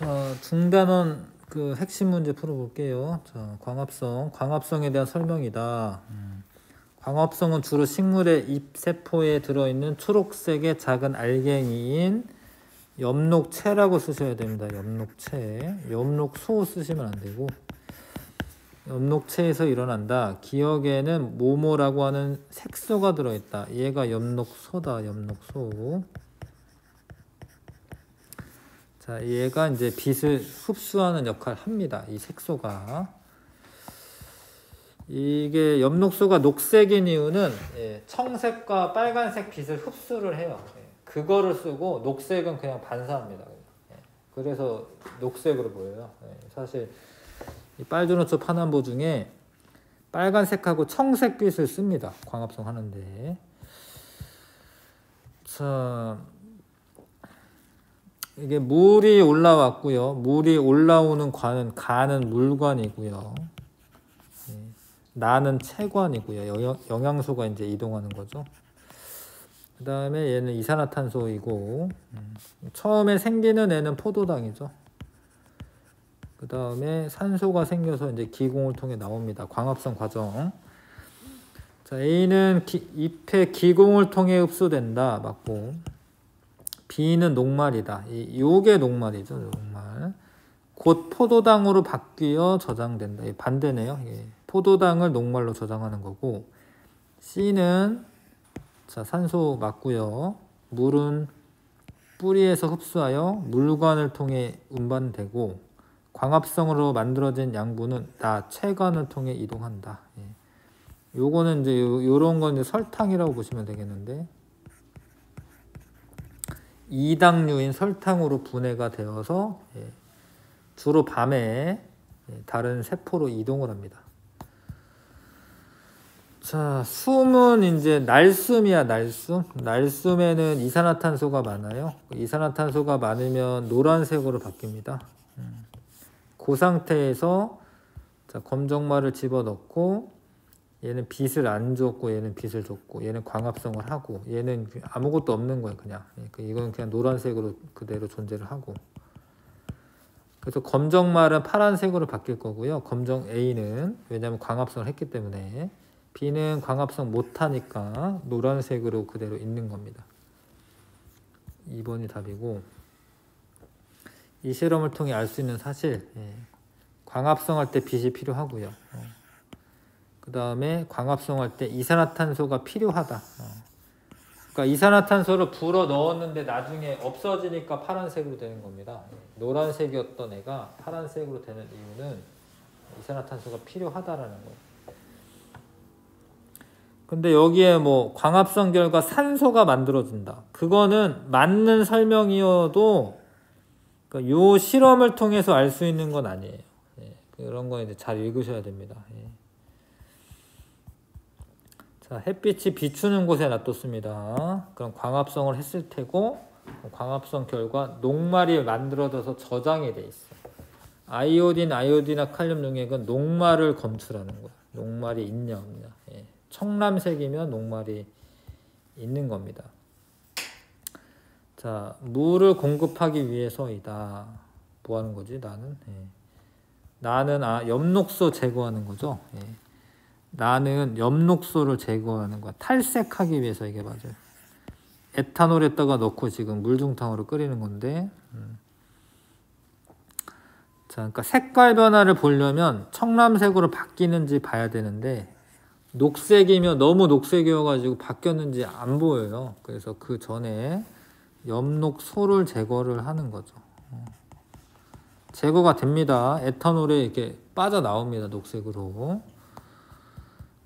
자, 중단원 그 핵심 문제 풀어볼게요. 자, 광합성에 대한 설명이다. 광합성은 주로 식물의 잎세포에 들어있는 초록색의 작은 알갱이인 엽록체라고 쓰셔야 됩니다. 엽록체. 엽록소 쓰시면 안 되고 엽록체에서 일어난다. 기억에는 모모라고 하는 색소가 들어있다. 얘가 엽록소다. 엽록소. 자, 얘가 이제 빛을 흡수하는 역할을 합니다. 이 색소가. 이게 엽록소가 녹색인 이유는 청색과 빨간색 빛을 흡수를 해요. 그거를 쓰고 녹색은 그냥 반사합니다. 그래서 녹색으로 보여요. 사실 이 빨주노초 파남보 중에 빨간색하고 청색 빛을 씁니다. 광합성 하는데. 자, 이게 물이 올라왔고요. 물이 올라오는 간은 물관이고요. 나는 체관이고요. 영양소가 이제 이동하는 거죠. 그 다음에 얘는 이산화탄소이고, 처음에 생기는 애는 포도당이죠. 그 다음에 산소가 생겨서 이제 기공을 통해 나옵니다. 광합성 과정. 자, A는 잎의 기공을 통해 흡수된다. 맞고. B는 녹말이다. 요게 녹말이죠. 녹말. 곧 포도당으로 바뀌어 저장된다. 반대네요. 포도당을 녹말로 저장하는 거고. C는 자, 산소 맞고요. 물은 뿌리에서 흡수하여 물관을 통해 운반되고 광합성으로 만들어진 양분은 체관을 통해 이동한다. 요거는 이제 요런 건 이제 설탕이라고 보시면 되겠는데, 이당류인 설탕으로 분해가 되어서 주로 밤에 다른 세포로 이동을 합니다. 자, 숨은 이제 날숨이야, 날숨. 날숨에는 이산화탄소가 많아요. 이산화탄소가 많으면 노란색으로 바뀝니다. 그 상태에서 자, 검정말을 집어넣고 얘는 빛을 안 줬고 얘는 빛을 줬고 얘는 광합성을 하고 얘는 아무것도 없는 거예요. 그냥 이건 그냥 노란색으로 그대로 존재를 하고, 그래서 검정말은 파란색으로 바뀔 거고요. 검정 A는 왜냐하면 광합성을 했기 때문에, B는 광합성 못하니까 노란색으로 그대로 있는 겁니다. 2번이 답이고, 이 실험을 통해 알 수 있는 사실, 광합성할 때 빛이 필요하고요. 그 다음에 광합성할 때 이산화탄소가 필요하다. 그러니까 이산화탄소를 불어 넣었는데 나중에 없어지니까 파란색으로 되는 겁니다. 노란색이었던 애가 파란색으로 되는 이유는 이산화탄소가 필요하다라는 거예요. 근데 여기에 뭐 광합성 결과 산소가 만들어진다. 그거는 맞는 설명이어도 그러니까 요 실험을 통해서 알 수 있는 건 아니에요. 그런 거 이제 잘 읽으셔야 됩니다. 자, 햇빛이 비추는 곳에 놔뒀습니다. 그럼 광합성을 했을 테고, 광합성 결과 녹말이 만들어져서 저장이 돼 있어. 아이오딘이나 칼륨 용액은 녹말을 검출하는 거야. 녹말이 있냐 없냐. 청람색이면 녹말이 있는 겁니다. 자, 물을 공급하기 위해서이다. 뭐 하는 거지, 나는? 나는 엽록소 제거하는 거죠. 나는 엽록소를 제거하는 거야. 탈색하기 위해서 이게 맞아요. 에탄올에다가 넣고 지금 물중탕으로 끓이는 건데, 자, 그러니까 색깔 변화를 보려면 청람색으로 바뀌는지 봐야 되는데, 녹색이면 너무 녹색이어가지고 바뀌었는지 안 보여요. 그래서 그 전에 엽록소를 제거를 하는 거죠. 제거가 됩니다. 에탄올에 이렇게 빠져나옵니다. 녹색으로.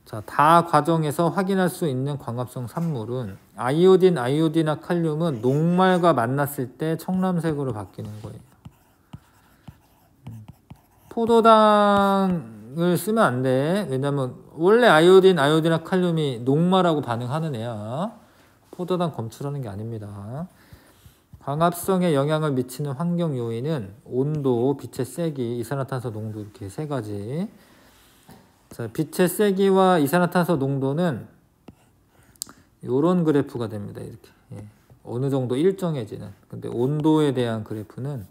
자, 다 과정에서 확인할 수 있는 광합성 산물은 아이오디나 칼륨은 녹말과 만났을 때 청람색으로 바뀌는 거예요. 포도당을 쓰면 안 돼. 왜냐면 원래 아이오디나 칼륨이 녹말하고 반응하는 애야. 포도당 검출하는 게 아닙니다. 광합성에 영향을 미치는 환경 요인은 온도, 빛의 세기, 이산화탄소 농도, 이렇게 세 가지. 자, 빛의 세기와 이산화탄소 농도는 이런 그래프가 됩니다. 이렇게 어느 정도 일정해지는. 근데 온도에 대한 그래프는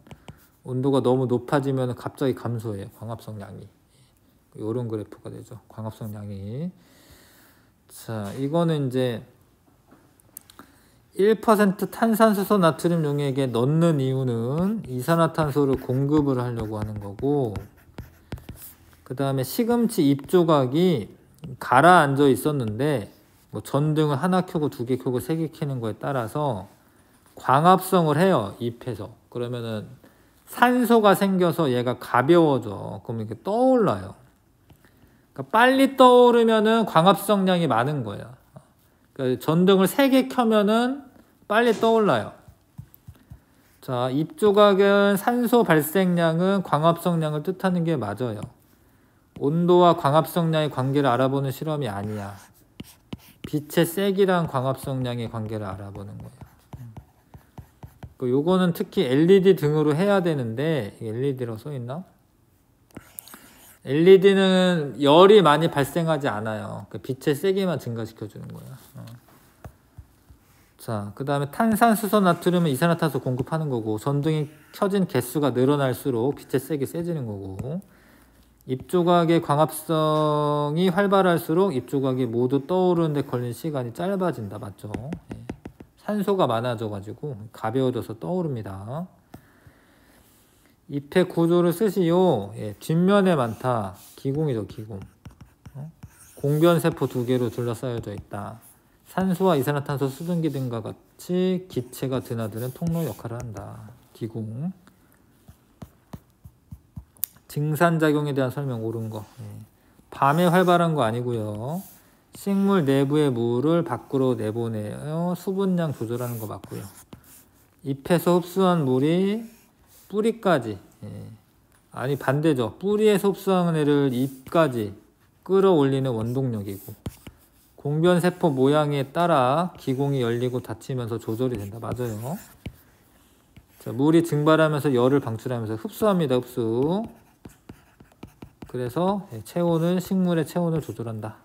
온도가 너무 높아지면 갑자기 감소해요. 광합성량이. 이런 그래프가 되죠. 광합성량이. 자, 이거는 이제 1% 탄산수소 나트륨 용액에 넣는 이유는 이산화탄소를 공급을 하려고 하는 거고, 그 다음에 시금치 잎 조각이 가라앉아 있었는데 뭐 전등을 하나 켜고 두 개 켜고 세 개 켜는 거에 따라서 광합성을 해요. 잎에서. 그러면은 산소가 생겨서 얘가 가벼워져. 그럼 이렇게 떠올라요. 그러니까 빨리 떠오르면은 광합성량이 많은 거예요. 그러니까 전등을 3개 켜면은 빨리 떠올라요. 자, 잎 조각은 산소 발생량은 광합성량을 뜻하는 게 맞아요. 온도와 광합성량의 관계를 알아보는 실험이 아니야. 빛의 세기랑 광합성량의 관계를 알아보는 거예요. 요거는 특히 LED 등으로 해야 되는데, LED라고 써있나? LED는 열이 많이 발생하지 않아요. 빛의 세기만 증가시켜주는 거야. 자, 그 다음에 탄산수소 나트륨은 이산화탄소 공급하는 거고, 전등이 켜진 개수가 늘어날수록 빛의 세기 세지는 거고, 잎조각의 광합성이 활발할수록 잎조각이 모두 떠오르는데 걸린 시간이 짧아진다. 맞죠? 예. 산소가 많아져가지고 가벼워져서 떠오릅니다. 잎의 구조를 쓰시오. 예, 뒷면에 많다. 기공이죠, 기공. 공변세포 2개로 둘러싸여져 있다. 산소와 이산화탄소 수증기 등과 같이 기체가 드나드는 통로 역할을 한다. 기공. 증산작용에 대한 설명 옳은 거. 예. 밤에 활발한 거 아니고요. 식물 내부의 물을 밖으로 내보내어 수분량 조절하는 거 맞고요. 잎에서 흡수한 물이 뿌리까지, 예. 아니 반대죠. 뿌리에서 흡수한 애를 잎까지 끌어올리는 원동력이고, 공변세포 모양에 따라 기공이 열리고 닫히면서 조절이 된다. 맞아요. 자, 물이 증발하면서 열을 방출하면서 흡수합니다. 흡수. 그래서 체온을, 식물의 체온을 조절한다.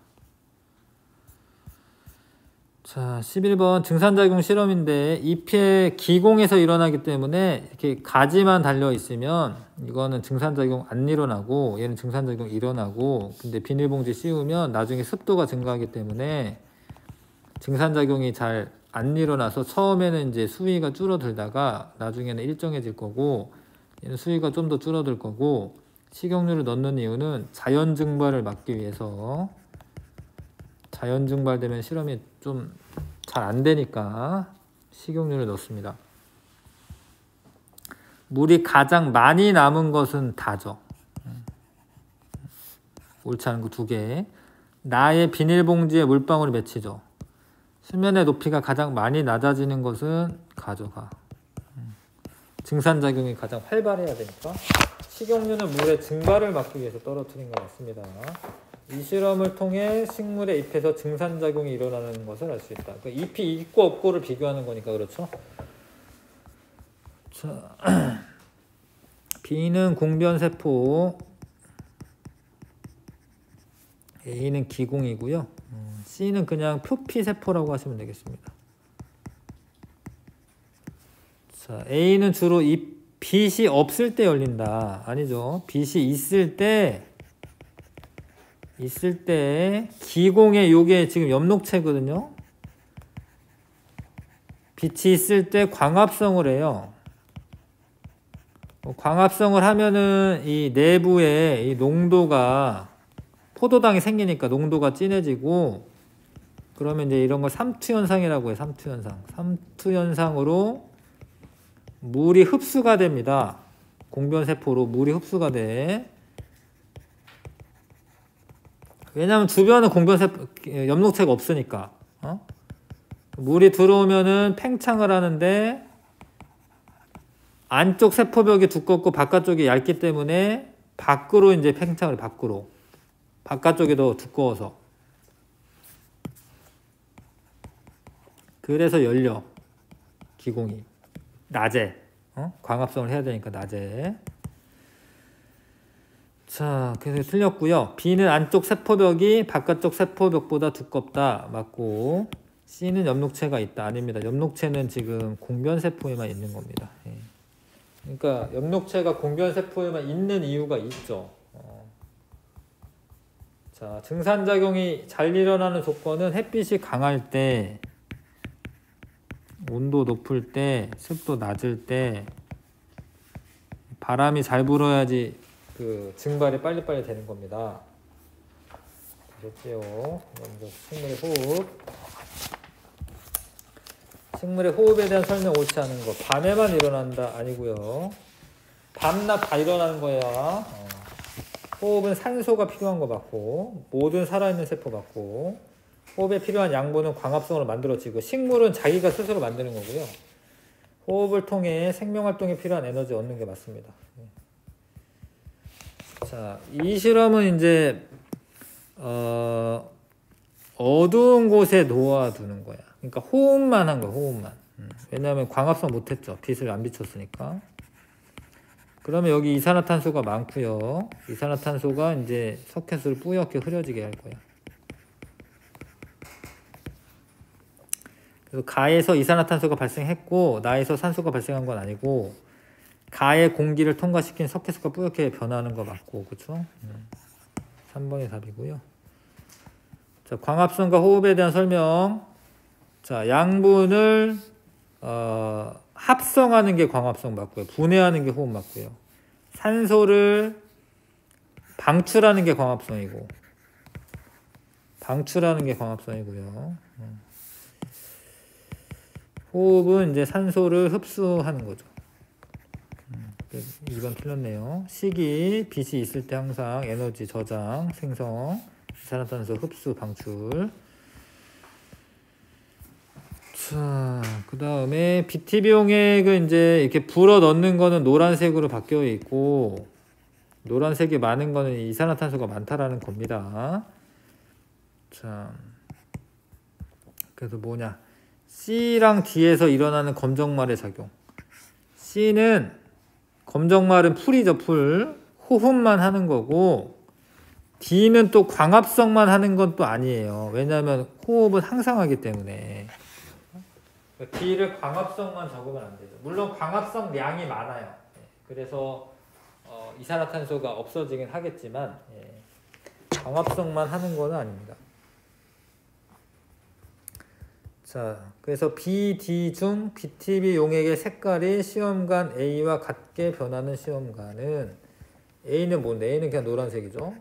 자, 11번 증산작용 실험인데 잎의 기공에서 일어나기 때문에 이렇게 가지만 달려 있으면 이거는 증산작용 안 일어나고, 얘는 증산작용 일어나고, 근데 비닐봉지 씌우면 나중에 습도가 증가하기 때문에 증산작용이 잘 안 일어나서 처음에는 이제 수위가 줄어들다가 나중에는 일정해질 거고, 얘는 수위가 좀 더 줄어들 거고, 식용유를 넣는 이유는 자연 증발을 막기 위해서. 자연 증발되면 실험이 좀 잘 안 되니까 식용유를 넣습니다. 물이 가장 많이 남은 것은 다죠. 옳지 않은 거 2개. 나의 비닐봉지에 물방울이 맺히죠. 수면의 높이가 가장 많이 낮아지는 것은 가져가. 증산작용이 가장 활발해야 되니까. 식용유는 물의 증발을 막기 위해서 떨어뜨린 것 같습니다. 이 실험을 통해 식물의 잎에서 증산작용이 일어나는 것을 알 수 있다. 그러니까 잎이 있고 없고를 비교하는 거니까 그렇죠. 자, B는 공변세포, A는 기공이고요. C는 그냥 표피세포라고 하시면 되겠습니다. 자, A는 주로 빛이 없을 때 열린다. 아니죠. 빛이 있을 때 기공에, 요게 지금 엽록체거든요. 빛이 있을 때 광합성을 해요. 광합성을 하면은 이 내부에 이 농도가, 포도당이 생기니까 농도가 진해지고, 그러면 이제 이런 걸 삼투현상이라고 해요. 삼투현상. 삼투현상으로 물이 흡수가 됩니다. 공변세포로 물이 흡수가 돼. 왜냐하면 주변은 공변세포, 엽록체가 없으니까. 물이 들어오면은 팽창을 하는데 안쪽 세포벽이 두껍고 바깥쪽이 얇기 때문에 밖으로 이제 팽창을, 밖으로. 바깥쪽이 더 두꺼워서. 그래서 열려. 기공이. 낮에. 광합성을 해야 되니까 낮에. 자, 그래서 틀렸고요. B는 안쪽 세포벽이 바깥쪽 세포벽보다 두껍다. 맞고, C는 엽록체가 있다. 아닙니다. 엽록체는 지금 공변세포에만 있는 겁니다. 예. 그러니까 엽록체가 공변세포에만 있는 이유가 있죠. 자, 증산작용이 잘 일어나는 조건은 햇빛이 강할 때, 온도 높을 때, 습도 낮을 때, 바람이 잘 불어야지 그 증발이 빨리빨리 되는 겁니다. 됐지요? 먼저 식물의 호흡. 식물의 호흡에 대한 설명 옳지 않은 거. 밤에만 일어난다 아니고요. 밤낮 다 일어나는 거야. 호흡은 산소가 필요한 거 맞고, 모든 살아있는 세포 맞고, 호흡에 필요한 양분은 광합성으로 만들어지고, 식물은 자기가 스스로 만드는 거고요. 호흡을 통해 생명활동에 필요한 에너지 얻는 게 맞습니다. 자, 이 실험은 이제 어두운 곳에 놓아두는 거야. 그러니까 호흡만 한 거야, 호흡만. 왜냐하면 광합성 못했죠. 빛을 안 비췄으니까. 그러면 여기 이산화탄소가 많고요. 이산화탄소가 이제 소켓을 뿌옇게 흐려지게 할 거야. 그래서 가에서 이산화탄소가 발생했고 나에서 산소가 발생한 건 아니고 가의 공기를 통과시킨 석회수가 뿌옇게 변하는 거 맞고, 그렇죠? 3번이 답이고요. 자, 광합성과 호흡에 대한 설명. 자, 양분을 합성하는 게 광합성 맞고요. 분해하는 게 호흡 맞고요. 산소를 방출하는 게 광합성이고, 방출하는 게 광합성이고요. 호흡은 이제 산소를 흡수하는 거죠. 2번 틀렸네요. 식이, 빛이 있을 때 항상 에너지 저장, 생성, 이산화탄소 흡수, 방출. 자, 그 다음에 BTB 용액은 이제 이렇게 불어 넣는 거는 노란색으로 바뀌어 있고, 노란색이 많은 거는 이산화탄소가 많다라는 겁니다. 자, 그래서 뭐냐? C랑 D에서 일어나는 검정말의 작용. C는 검정말은 풀이죠, 풀. 호흡만 하는 거고, D는 또 광합성만 하는 건 또 아니에요. 왜냐하면 호흡은 항상 하기 때문에. D를 광합성만 적으면 안 되죠. 물론 광합성량이 많아요. 그래서 이산화탄소가 없어지긴 하겠지만 광합성만 하는 건 아닙니다. 자, 그래서 B, D 중 BTB 용액의 색깔이 시험관 A와 같게 변하는 시험관은 A는 뭔데? A는 그냥 노란색이죠.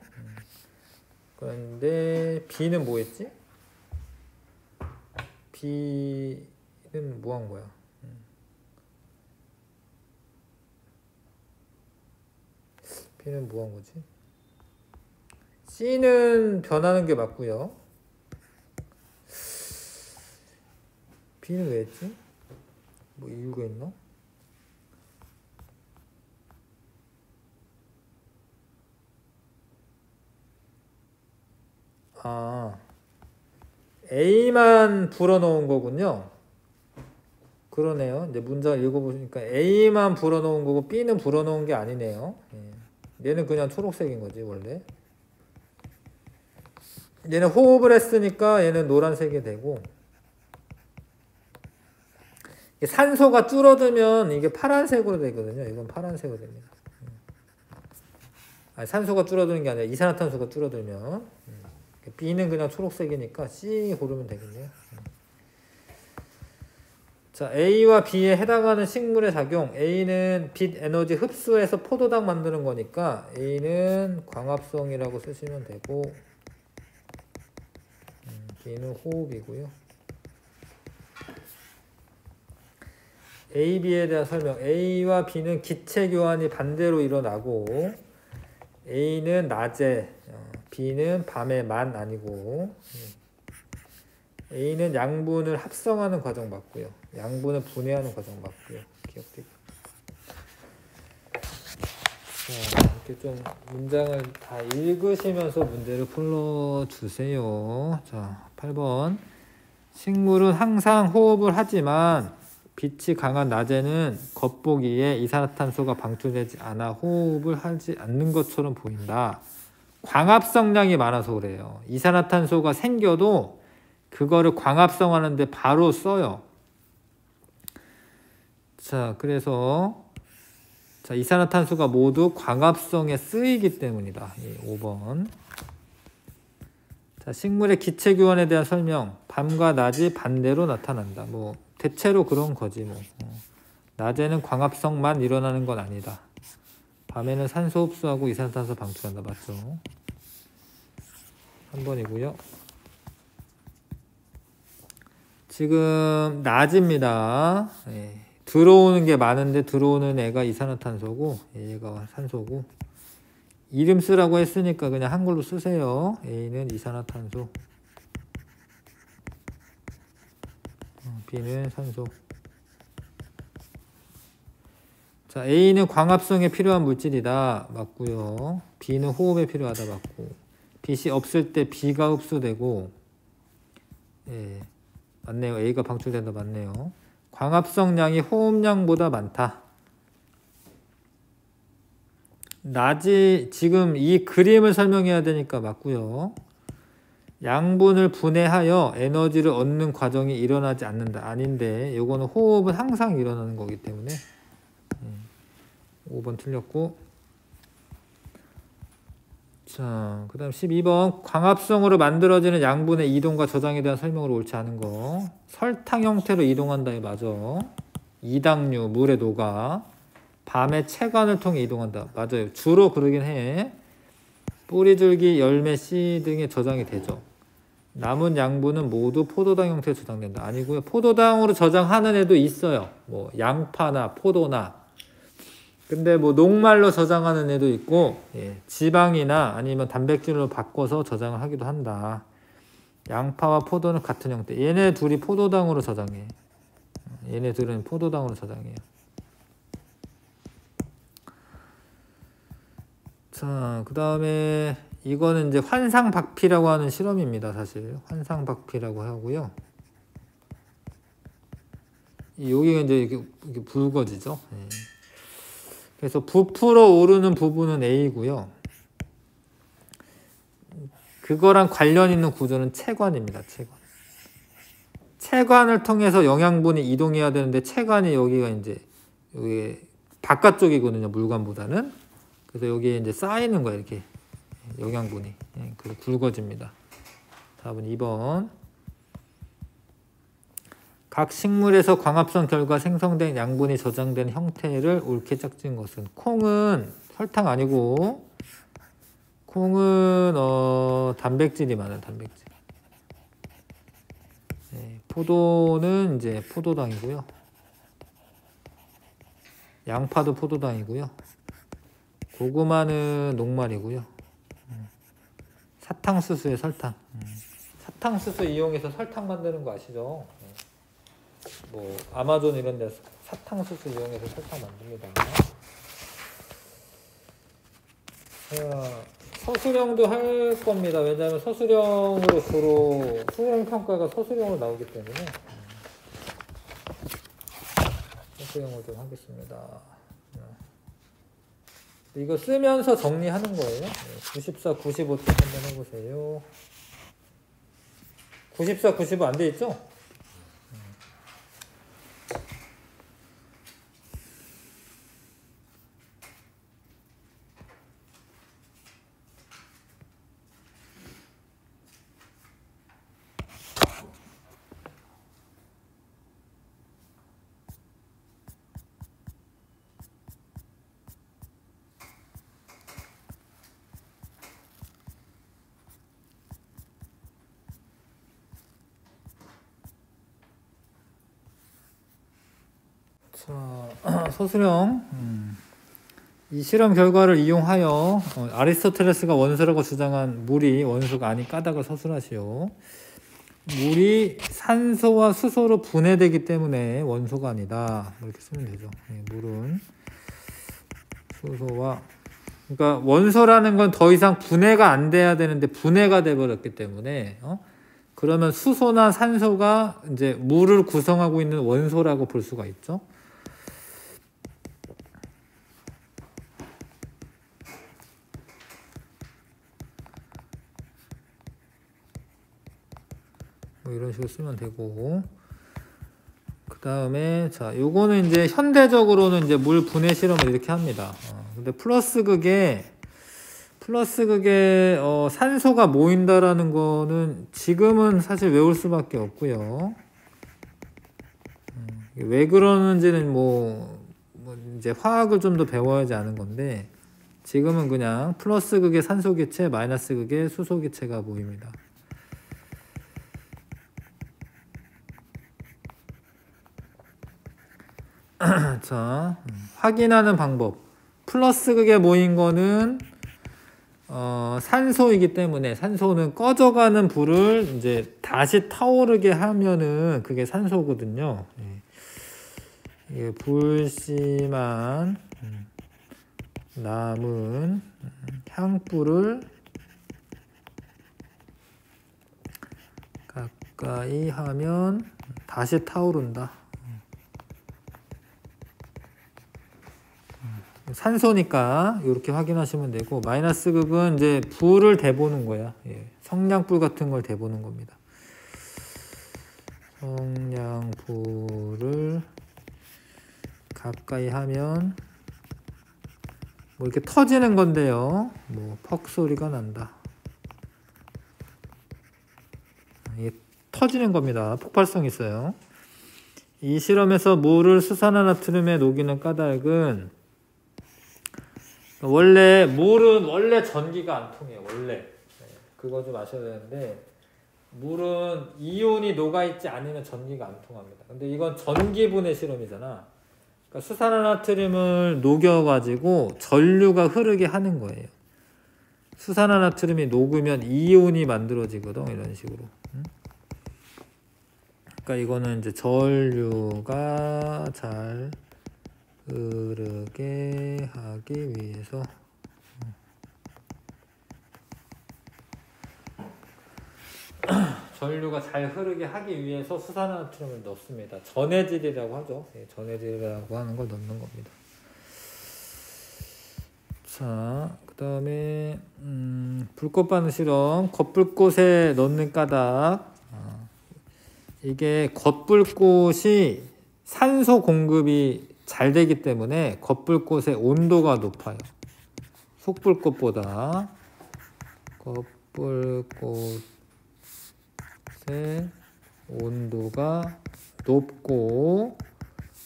그런데 B는 뭐였지? B는 뭐 한 거야? B는 뭐 한 거지? C는 변하는 게 맞고요. B는 왜 했지? 뭐 이유가 있나? 아, A만 불어넣은 거군요. 그러네요. 이제 문장 읽어보니까 A만 불어넣은 거고 B는 불어넣은 게 아니네요. 얘는 그냥 초록색인 거지 원래. 얘는 호흡을 했으니까 얘는 노란색이 되고, 산소가 줄어들면 이게 파란색으로 되거든요. 이건 파란색으로 됩니다. 아니, 산소가 줄어드는 게 아니라 이산화탄소가 줄어들면. B는 그냥 초록색이니까 C 고르면 되겠네요. 자, A와 B에 해당하는 식물의 작용. A는 빛 에너지 흡수해서 포도당 만드는 거니까 A는 광합성이라고 쓰시면 되고, B는 호흡이고요. A, B에 대한 설명. A와 B는 기체 교환이 반대로 일어나고, A는 낮에, B는 밤에만 아니고, A는 양분을 합성하는 과정 맞고요. 양분을 분해하는 과정 맞고요. 기억되고. 자, 이렇게 좀 문장을 다 읽으시면서 문제를 풀어주세요. 자, 8번. 식물은 항상 호흡을 하지만 빛이 강한 낮에는 겉보기에 이산화탄소가 방출되지 않아 호흡을 하지 않는 것처럼 보인다. 광합성량이 많아서 그래요. 이산화탄소가 생겨도 그거를 광합성하는데 바로 써요. 자, 그래서 자, 이산화탄소가 모두 광합성에 쓰이기 때문이다. 5번. 자, 식물의 기체 교환에 대한 설명. 밤과 낮이 반대로 나타난다. 뭐 대체로 그런 거지 뭐. 낮에는 광합성만 일어나는 건 아니다. 밤에는 산소 흡수하고 이산화탄소 방출한다. 맞죠? 3번이고요. 지금 낮입니다. 들어오는 게 많은데 들어오는 애가 이산화탄소고 얘가 산소고, 이름 쓰라고 했으니까 그냥 한글로 쓰세요. A는 이산화탄소, B는 산소. 자, A는 광합성에 필요한 물질이다. 맞고요. B는 호흡에 필요하다. 맞고. 빛이 없을 때 B가 흡수되고, 맞네요. A가 방출된다. 맞네요. 광합성량이 호흡량보다 많다. 낮이, 지금 이 그림을 설명해야 되니까 맞고요. 양분을 분해하여 에너지를 얻는 과정이 일어나지 않는다. 아닌데 요거는 호흡은 항상 일어나는 거기 때문에 5번 틀렸고. 자, 그 다음 12번. 광합성으로 만들어지는 양분의 이동과 저장에 대한 설명으로 옳지 않은 거. 설탕 형태로 이동한다에 맞아. 이당류, 물에 녹아. 밤에 체관을 통해 이동한다. 맞아요. 주로 그러긴 해. 뿌리, 줄기, 열매, 씨 등에 저장이 되죠. 남은 양분은 모두 포도당 형태로 저장된다. 아니고요. 포도당으로 저장하는 애도 있어요. 뭐 양파나 포도나. 근데 뭐 녹말로 저장하는 애도 있고, 지방이나 아니면 단백질로 바꿔서 저장을 하기도 한다. 양파와 포도는 같은 형태. 얘네 둘이 포도당으로 저장해. 얘네들은 포도당으로 저장해요. 자, 그 다음에 이거는 이제 환상박피라고 하는 실험입니다. 사실 환상박피라고 하고요. 여기가 이제 이렇게 붉어지죠. 그래서 부풀어 오르는 부분은 A고요. 그거랑 관련 있는 구조는 체관입니다. 체관을 통해서 영양분이 이동해야 되는데 체관이 여기가 이제 여기 바깥쪽이거든요. 물관보다는. 그래서 여기에 이제 쌓이는 거예요. 이렇게 영양분이. 그래서 굵어집니다. 답은 2번. 각 식물에서 광합성 결과 생성된 양분이 저장된 형태를 옳게 짝진 것은, 콩은 설탕 아니고 콩은 단백질이 많아요. 단백질. 포도는 이제 포도당이고요. 양파도 포도당이고요. 고구마는 녹말이고요. 사탕수수에 설탕. 사탕수수 이용해서 설탕 만드는 거 아시죠? 뭐 아마존 이런 데서 사탕수수 이용해서 설탕 만듭니다. 자, 서술형도 할 겁니다. 왜냐하면 서술형으로 주로 수행 평가가 서술형으로 나오기 때문에 서술형을 좀 하겠습니다. 이거 쓰면서 정리하는 거예요. 94, 95쪽 한번 해보세요. 94, 95 안 돼 있죠? 자, 서술형. 이 실험 결과를 이용하여 아리스토텔레스가 원소라고 주장한 물이 원소가 아닌 까닭을 서술하시오. 물이 산소와 수소로 분해되기 때문에 원소가 아니다. 이렇게 쓰면 되죠. 물은 수소와, 그러니까 원소라는 건 더 이상 분해가 안 돼야 되는데 분해가 돼 버렸기 때문에 그러면 수소나 산소가 이제 물을 구성하고 있는 원소라고 볼 수가 있죠. 뭐 이런 식으로 쓰면 되고, 그 그다음에 자, 요거는 이제 현대적으로는 이제 물 분해 실험을 이렇게 합니다. 근데 플러스 극에 산소가 모인다라는 거는 지금은 사실 외울 수밖에 없고요. 왜 그러는지는 뭐 이제 화학을 좀 더 배워야지 아는 건데 지금은 그냥 플러스 극의 산소 기체, 마이너스 극의 수소 기체가 모입니다. 자, 확인하는 방법. 플러스 극에 모인 거는 산소이기 때문에 산소는 꺼져가는 불을 이제 다시 타오르게 하면은 그게 산소거든요. 이게 불씨만 남은 향불을 가까이 하면 다시 타오른다. 산소니까 이렇게 확인하시면 되고, 마이너스 극은 이제 불을 대보는 거야. 성냥불 같은 걸 대보는 겁니다. 성냥불을 가까이 하면 뭐 이렇게 터지는 건데요. 뭐 퍽 소리가 난다. 이게 터지는 겁니다. 폭발성 있어요. 이 실험에서 물을 수산화나트륨에 녹이는 까닭은 물은 원래 전기가 안 통해요. 원래. 그거 좀 아셔야 되는데 물은 이온이 녹아있지 않으면 전기가 안 통합니다. 근데 이건 전기분해 실험이잖아. 그러니까 수산화나트륨을 녹여가지고 전류가 흐르게 하는 거예요. 수산화나트륨이 녹으면 이온이 만들어지거든. 이런 식으로. 그러니까 이거는 이제 전류가 잘 흐르게 하기 위해서 전류가 잘 흐르게 하기 위해서 수산화나트륨을 넣습니다. 전해질이라고 하죠. 전해질이라고 하는 걸 넣는 겁니다. 자, 그 다음에 불꽃 받는 실험, 겉불꽃에 넣는 까닭. 이게 겉불꽃이 산소 공급이 잘 되기 때문에 겉불꽃의 온도가 높아요. 속불꽃보다. 겉불꽃의 온도가 높고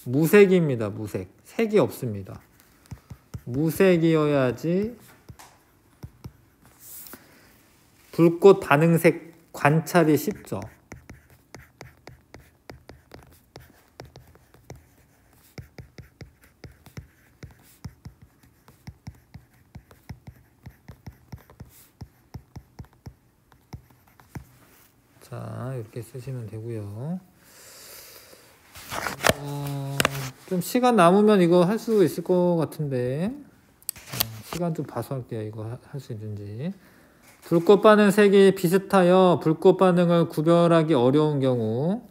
무색입니다. 무색. 색이 없습니다. 무색이어야지 불꽃 반응색 관찰이 쉽죠. 자, 이렇게 쓰시면 되고요. 좀 시간 남으면 이거 할 수 있을 것 같은데 시간 좀 봐서 할게요. 이거 할 수 있는지. 불꽃 반응 색이 비슷하여 불꽃 반응을 구별하기 어려운 경우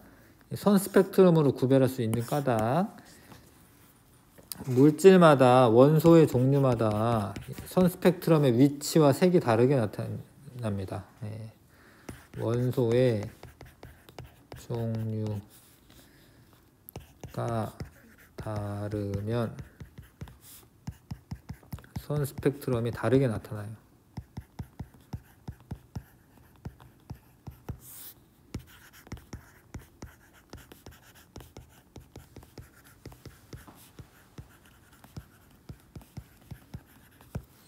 선 스펙트럼으로 구별할 수 있는 까닭. 물질마다 원소의 종류마다 선 스펙트럼의 위치와 색이 다르게 나타납니다. 원소의 종류가 다르면 선 스펙트럼이 다르게 나타나요.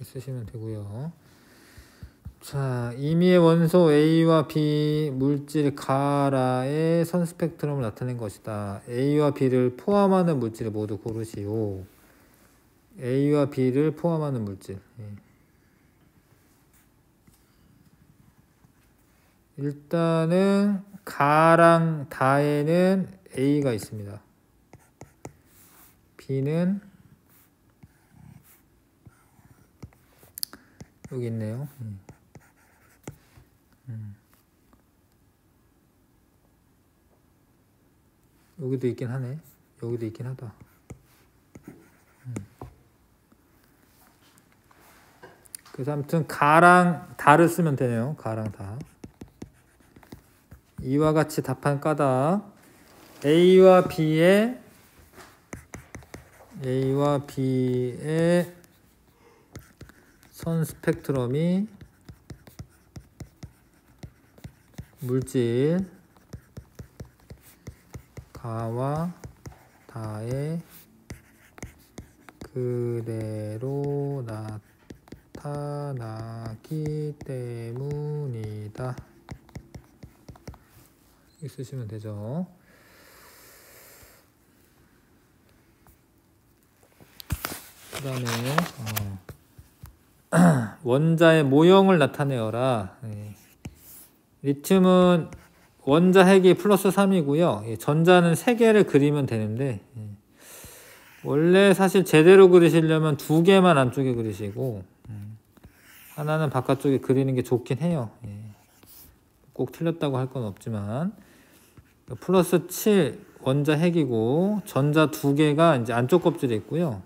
쓰시면 되고요. 자, 임의의 원소 A와 B 물질 가라의 선 스펙트럼을 나타낸 것이다. A와 B를 포함하는 물질을 모두 고르시오. A와 B를 포함하는 물질. 일단은 가랑 다에는 A가 있습니다. B는 여기 있네요. 여기도 있긴 하네. 여기도 있긴 하다. 그래서 아무튼 가랑 다를 쓰면 되네요. 가랑 다. 이와 같이 답한 까닭. A와 B의 선 스펙트럼이 물질 가와 다에 그대로 나타나기 때문이다. 이렇게 쓰시면 되죠. 그 다음에 원자의 모형을 나타내어라. 리튬은 원자 핵이 플러스 3이고요. 전자는 3개를 그리면 되는데 원래 사실 제대로 그리시려면 2개만 안쪽에 그리시고 하나는 바깥쪽에 그리는 게 좋긴 해요. 꼭 틀렸다고 할 건 없지만 플러스 7 원자 핵이고 전자 2개가 이제 안쪽 껍질에 있고요.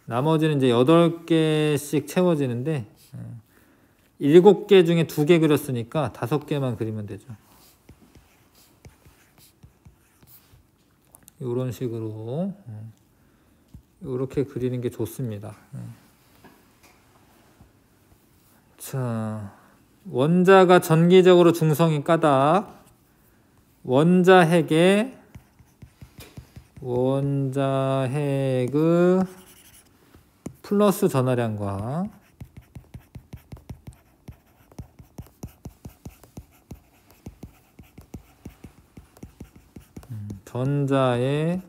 나머지는 이제 8개씩 채워지는데 7개 중에 2개 그렸으니까 5개만 그리면 되죠. 이런 식으로 이렇게 그리는 게 좋습니다. 자, 원자가 전기적으로 중성인 까닭. 원자 핵의 플러스 전하량과 전자의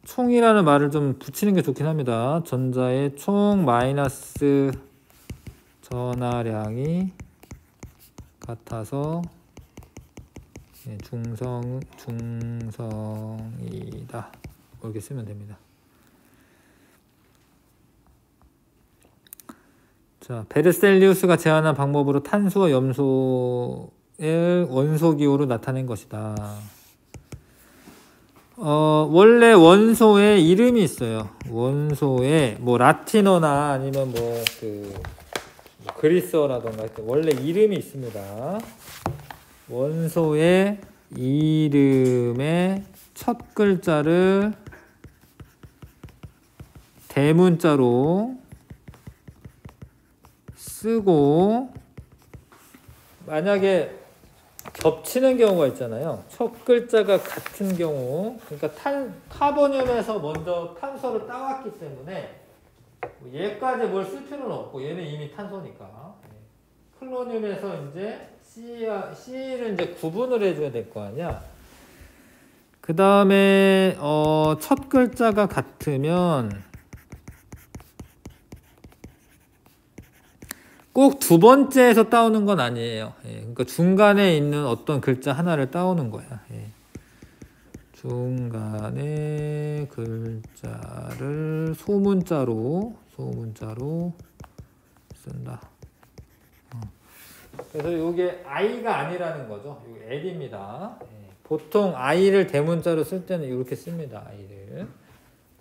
총이라는 말을 좀 붙이는 게 좋긴 합니다. 전자의 총 마이너스 전하량이 같아서 중성이다. 이렇게 쓰면 됩니다. 자, 베르셀리우스가 제안한 방법으로 탄소와 염소의 원소 기호로 나타낸 것이다. 원래 원소에 이름이 있어요. 원소에 뭐 라틴어나 아니면 그리스어라던가 원래 이름이 있습니다. 원소의 이름의 첫 글자를 대문자로 쓰고 만약에 겹치는 경우가 있잖아요. 첫 글자가 같은 경우, 그러니까 카보늄에서 먼저 탄소를 따왔기 때문에 얘까지 뭘 쓸 필요는 없고 얘는 이미 탄소니까. 플로늄에서 이제 C를 이제 구분을 해줘야 될 거 아니야. 그 다음에 첫 글자가 같으면 꼭 두 번째에서 따오는 건 아니에요. 그러니까 중간에 있는 어떤 글자 하나를 따오는 거야. 중간에 글자를 소문자로 쓴다. 그래서 이게 I가 아니라는 거죠. 이게 L입니다. 보통 I를 대문자로 쓸 때는 이렇게 씁니다. I를.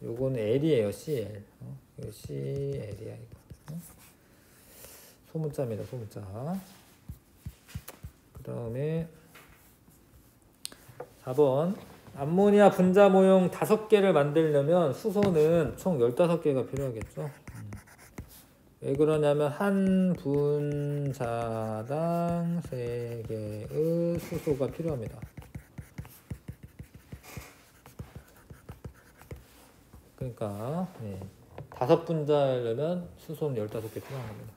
요거는 L이에요. CL. 이거 CL이야 이거. 소문자입니다. 소문자. 그 다음에 4번 암모니아 분자 모형 5개를 만들려면 수소는 총 15개가 필요하겠죠. 왜 그러냐면 한 분자당 3개의 수소가 필요합니다. 그러니까 5분자려면 수소는 15개 필요한 겁니다.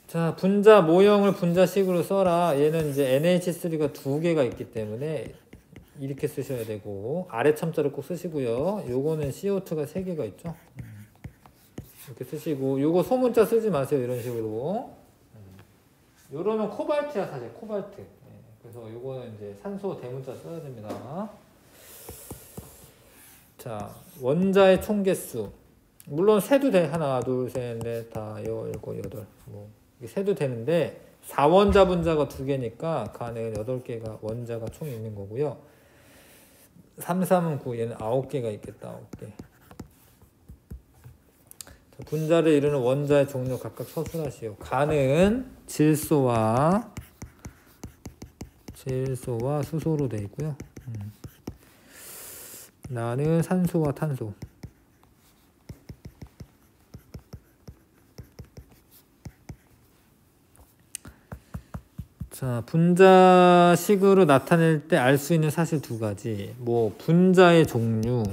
자, 분자 모형을 분자식으로 써라. 얘는 이제 NH3가 2개가 있기 때문에 이렇게 쓰셔야 되고 아래 첨자를 꼭 쓰시고요. 요거는 CO2가 3개가 있죠. 이렇게 쓰시고 요거 소문자 쓰지 마세요. 이런 식으로. 요러면 코발트야 사실 코발트. 그래서 요거는 이제 산소 대문자 써야 됩니다. 자, 원자의 총 개수 물론 세도 돼. 하나 둘 셋 넷 다 일곱 여덟 뭐 세도 되는데 4원자 분자가 2개니까 가는 8개가 원자가 총 있는 거고요. 3, 3은 9 얘는 9개가 있겠다. 9개. 분자를 이루는 원자의 종류 각각 서술하시오. 가는 질소와 질소와 수소로 되어 있고요. 나는 산소와 탄소. 자, 분자식으로 나타낼 때 알 수 있는 사실 두 가지. 뭐 분자의 종류,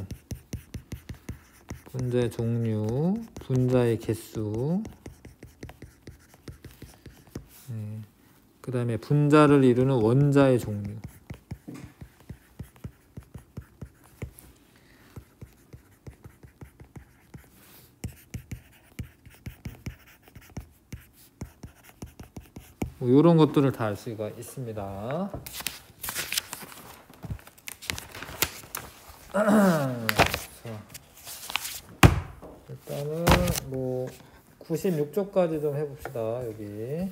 분자의 개수, 그 다음에 분자를 이루는 원자의 종류. 뭐 이런 것들을 다 알 수가 있습니다. 자, 일단은 뭐 96쪽까지 좀 해봅시다. 여기.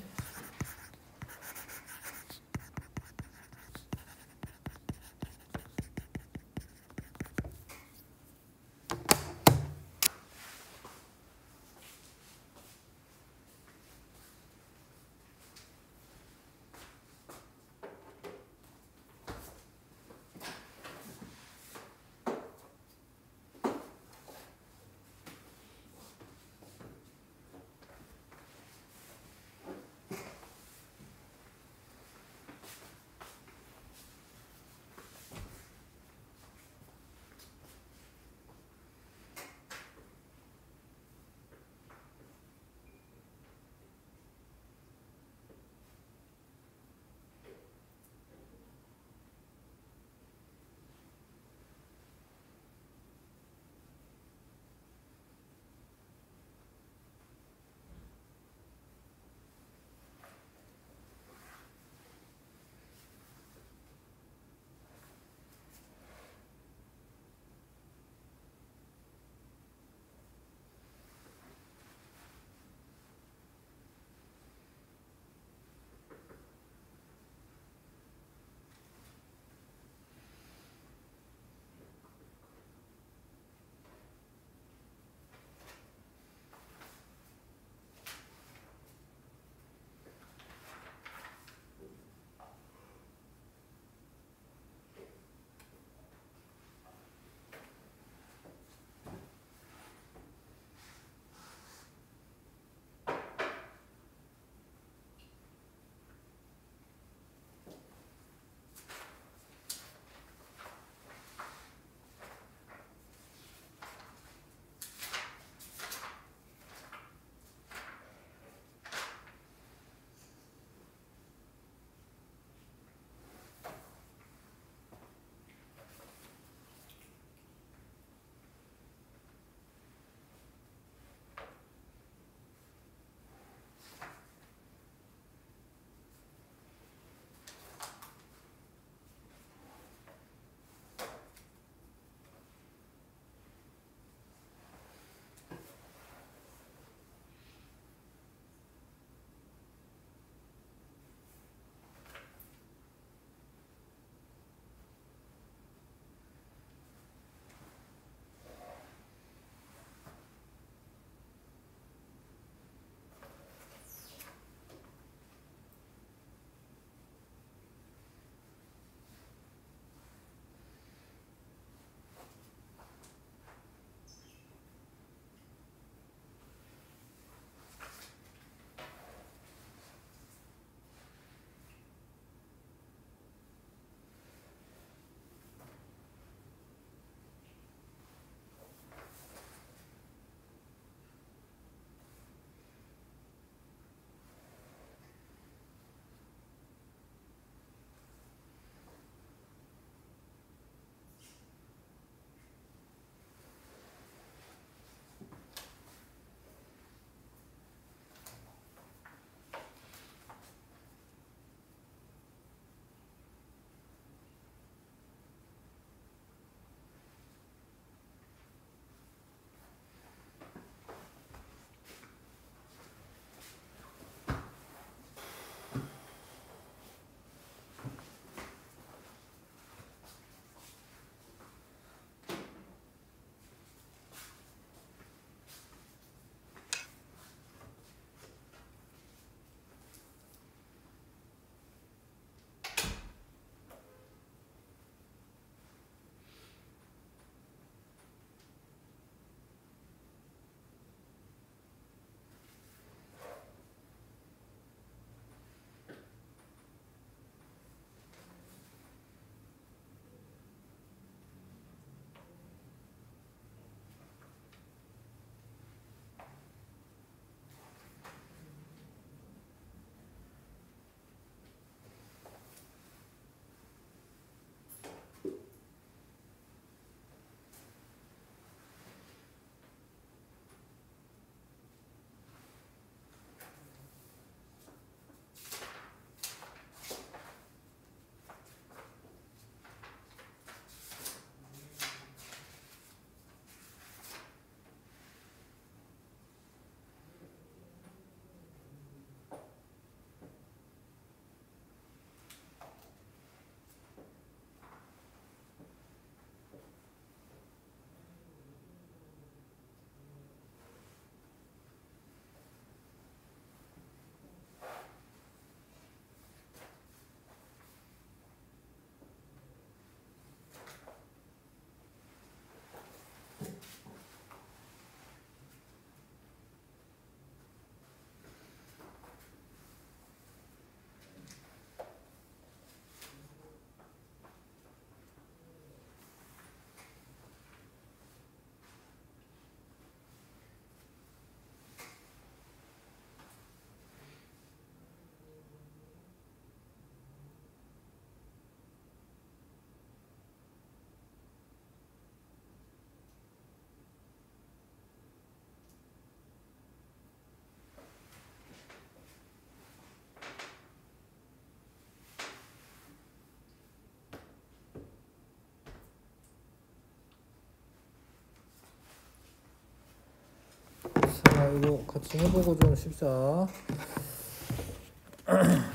자, 이거 같이 해보고 좀 쉽자.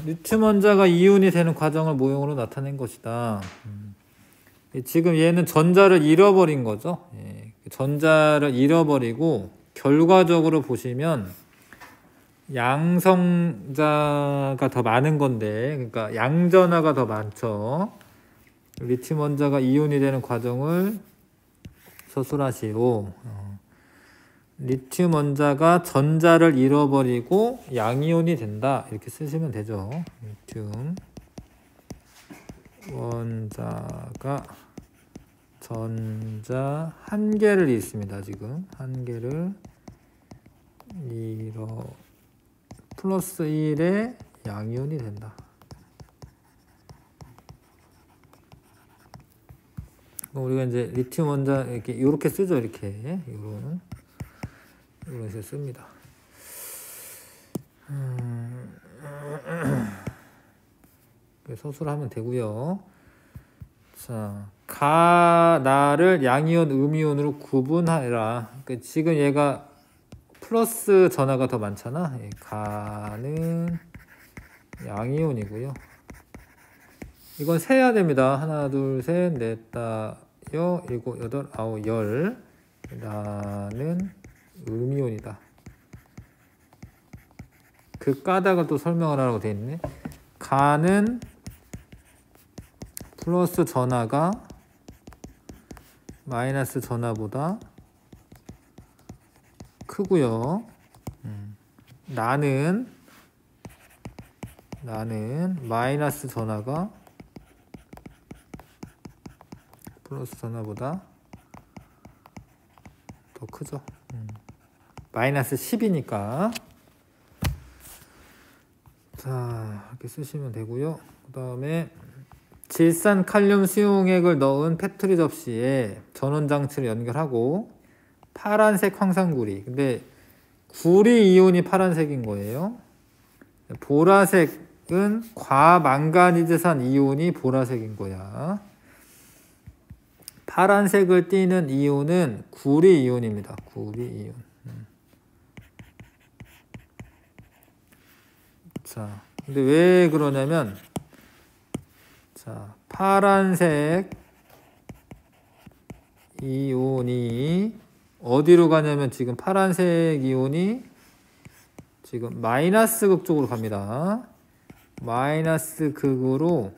리튬 원자가 이온이 되는 과정을 모형으로 나타낸 것이다. 지금 얘는 전자를 잃어버린 거죠. 예, 전자를 잃어버리고 결과적으로 보시면 양성자가 더 많은 건데, 그러니까 양전하가 더 많죠. 리튬 원자가 이온이 되는 과정을 서술하시오. 리튬 원자가 전자를 잃어버리고 양이온이 된다. 이렇게 쓰시면 되죠. 리튬 원자가 전자 한 개를 잃습니다. 지금 한 개를 플러스 1에 양이온이 된다. 우리가 이제 리튬 원자 이렇게 쓰죠. 이렇게 이런 식으로 씁니다. 서술하면 되고요. 자, 가나를 양이온, 음이온으로 구분하라. 그러니까 지금 얘가 플러스 전하가 더 많잖아. 가는 양이온이고요. 이건 세야 됩니다. 하나, 둘, 셋, 넷, 다, 여, 일곱, 여덟, 아홉, 열. 나는 음이온이다. 그 까닭을 또 설명을 하라고 되어 있네. 가는 플러스 전하가 마이너스 전하보다 크고요. 나는 마이너스 전하가 플러스 전하보다 더 크죠. 마이너스 10이니까. 자, 이렇게 쓰시면 되고요. 그 다음에 질산 칼륨 수용액을 넣은 페트리 접시에 전원장치를 연결하고 파란색 황산구리. 근데 구리 이온이 파란색인 거예요. 보라색은 과망가니즈산 이온이 보라색인 거야. 파란색을 띠는 이온은 구리 이온입니다. 구리 이온. 자, 근데 왜 그러냐면, 자, 파란색 이온이 어디로 가냐면 지금 파란색 이온이 지금 마이너스 극 쪽으로 갑니다. 마이너스 극으로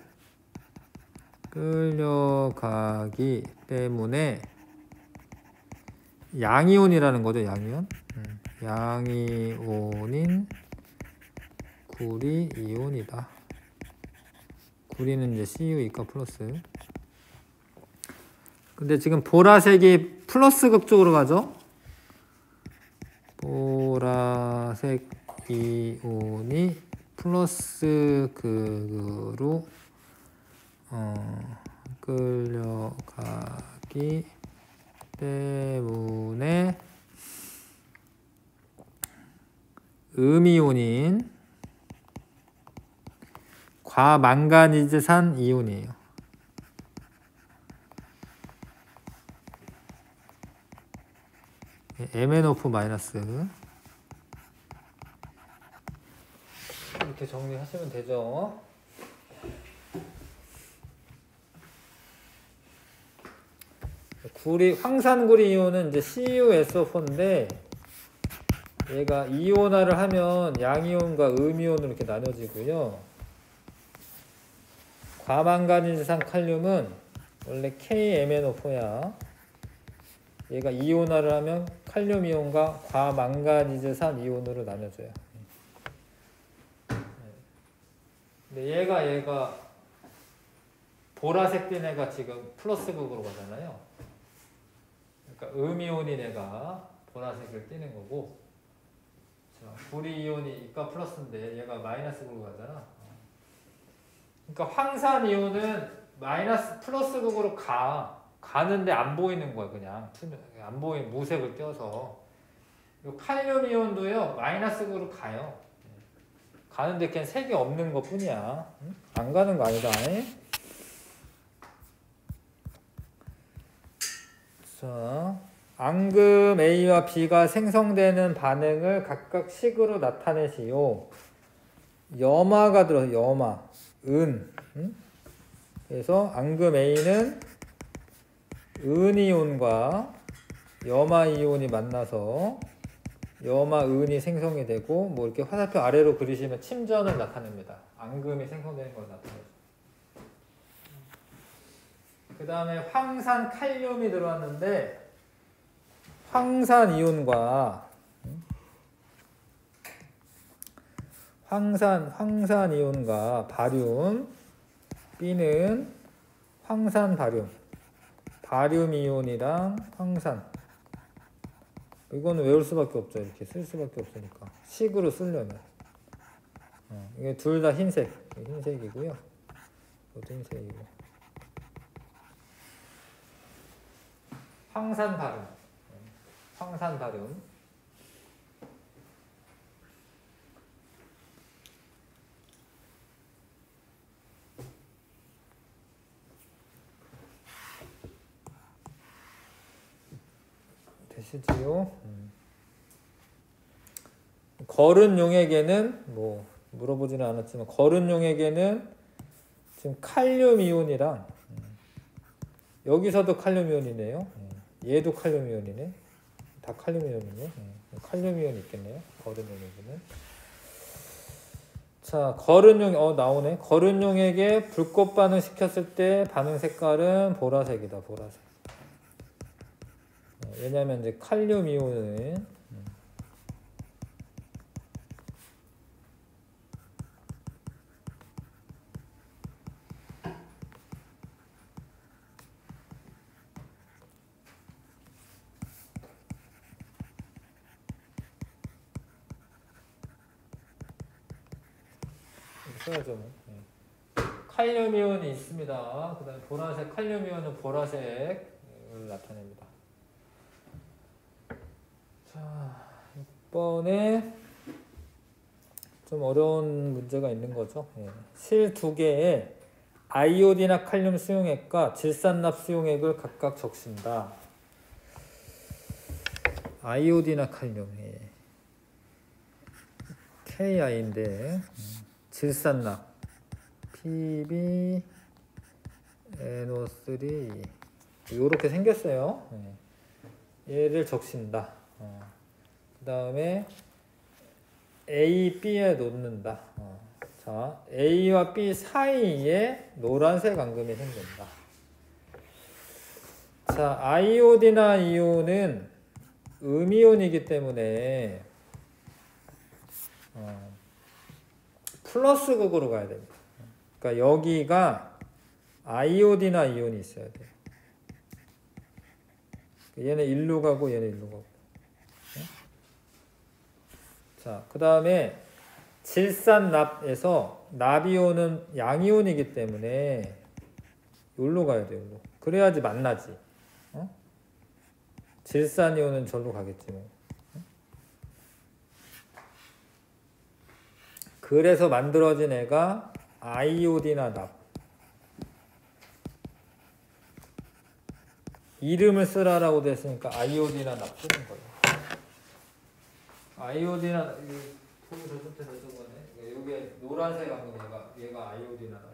끌려가기 때문에 양이온이라는 거죠. 양이온. 양이온인 구리 이온이다. 구리는 이제 Cu 이과 플러스. 근데 지금 보라색이 플러스 극 쪽으로 가죠. 보라색 이온이 플러스 극으로 끌려가기 때문에 음이온인 과망가니즈산 이온이에요. MnO4 마이너스. 이렇게 정리하시면 되죠. 황산구리 이온은 이제 CuSO4인데 얘가 이온화를 하면 양이온과 음이온으로 이렇게 나눠지고요. 과망가니즈산 칼륨은 원래 KMnO4야. 얘가 이온화를 하면 칼륨 이온과 과망가니즈산 이온으로 나눠져요. 근데 얘가 보라색 띤 애가 지금 플러스 극으로 가잖아요. 그러니까 음이온인 애가 보라색을 띠는 거고, 자, 구리 이온이 이과 플러스인데 얘가 마이너스 극으로 가잖아. 그러니까 황산 이온은 마이너스 플러스 극으로 가는데 안 보이는 거야. 그냥 안 보이는 무색을 띄어서. 칼륨 이온도요 마이너스 극으로 가요. 가는데 그냥 색이 없는 것 뿐이야. 안 가는 거 아니다. 자, 앙금 A와 B가 생성되는 반응을 각각 식으로 나타내시오. 염화가 들어서 염화, 은. 그래서 앙금 A는 은이온과 염화이온이 만나서 염화은이 생성이 되고, 뭐 이렇게 화살표 아래로 그리시면 침전을 나타냅니다. 앙금이 생성되는 걸 나타내죠. 그 다음에 황산 칼륨이 들어왔는데, 황산 이온과 황산 이온과 바륨, B는 황산 바륨 이온이랑 황산. 이거는 외울 수밖에 없죠. 이렇게 쓸 수밖에 없으니까. 식으로 쓰려면. 이게 둘 다 흰색이고요. 이것도 흰색이고. 황산 바륨. 되시지요? 거른 용액에는 뭐 물어보지는 않았지만 거른 용액에는 지금 칼륨 이온이랑 여기서도 칼륨 이온이네요. 얘도 칼륨 이온이네. 다 칼륨 이온이네. 칼륨 이온이 있겠네요. 거른 용액에는. 자, 거른 용액 나오네. 거른 용액에 불꽃 반응 시켰을 때 반응 색깔은 보라색이다. 보라색. 왜냐면 이제 칼륨 이온은 써야죠. 칼륨 이온이 있습니다. 그 다음에 보라색 칼륨 이온은 보라색을 나타냅니다. 자, 이번에 좀 어려운 문제가 있는 거죠. 실 두 개에 아이오디나 칼륨 수용액과 질산납 수용액을 각각 적신다. 아이오디나 칼륨 KI인데 질산납 PbNO3 이렇게 생겼어요. 얘를 적신다. 그 다음에 A, B에 놓는다. 자, A와 B 사이에 노란색 앙금이 생긴다. 자, 아이오디나 이온은 음이온이기 때문에 플러스 극으로 가야 됩니다. 그러니까 여기가 아이오디나 이온이 있어야 돼요. 얘는 일로 가고 얘는 일로 가고. 자, 그 다음에 질산납에서 납이온은 양이온이기 때문에 여기로 가야 돼요. 여기로. 그래야지 만나지. 질산이온은 절로 가겠지 뭐. 그래서 만들어진 애가 아이오디나 납. 이름을 쓰라라고 됐으니까 아이오디나 납 쓰는 거예요. 아이오디나 돈이 저쪽 때 거네. 여기에 노란색 하면 얘가 아이오디나 납.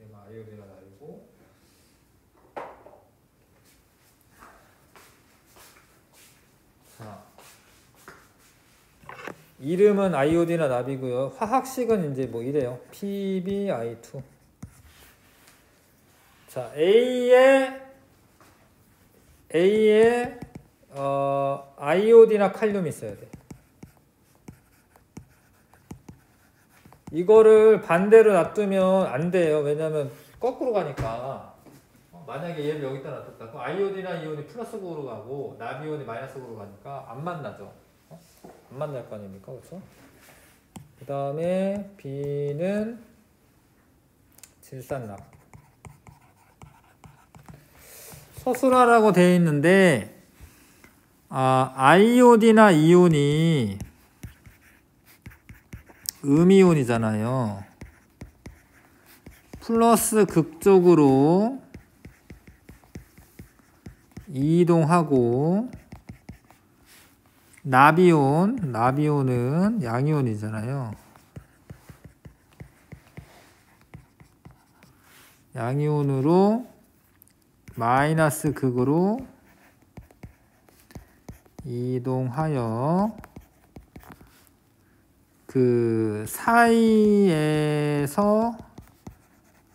얘가 아이오디나 납이고. 자, 이름은 아이오디나 납이고요. 화학식은 이제 뭐 이래요. PbI2. 자, A에 아이오디나 칼륨이 있어야 돼. 이거를 반대로 놔두면 안 돼요. 왜냐면 거꾸로 가니까. 만약에 얘를 여기다 놔뒀다. 그럼 아이오디나 이온이 플러스 극으로 가고 납이온이 마이너스 극으로 가니까 안 만나죠. 안 만날 거 아닙니까? 그렇죠? 그 다음에 B는 질산납. 서술하라고 되어 있는데 아이오디나 이온이 음이온이잖아요. 플러스 극쪽으로 이동하고 나비온은 양이온이잖아요. 양이온으로 마이너스 극으로 이동하여 그 사이에서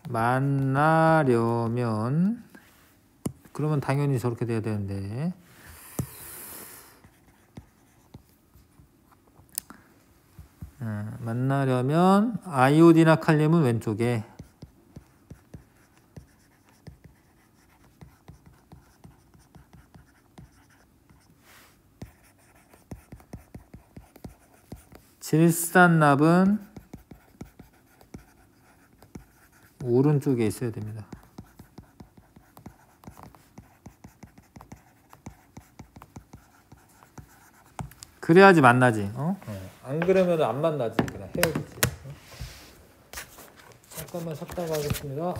만나려면 그러면 당연히 저렇게 돼야 되는데 만나려면 아이오디나 칼륨은 왼쪽에 질산납은 오른쪽에 있어야 됩니다. 그래야지 만나지. 안 그러면 안 만나지. 그냥 헤어지지. 잠깐만 쉬었다가 하겠습니다.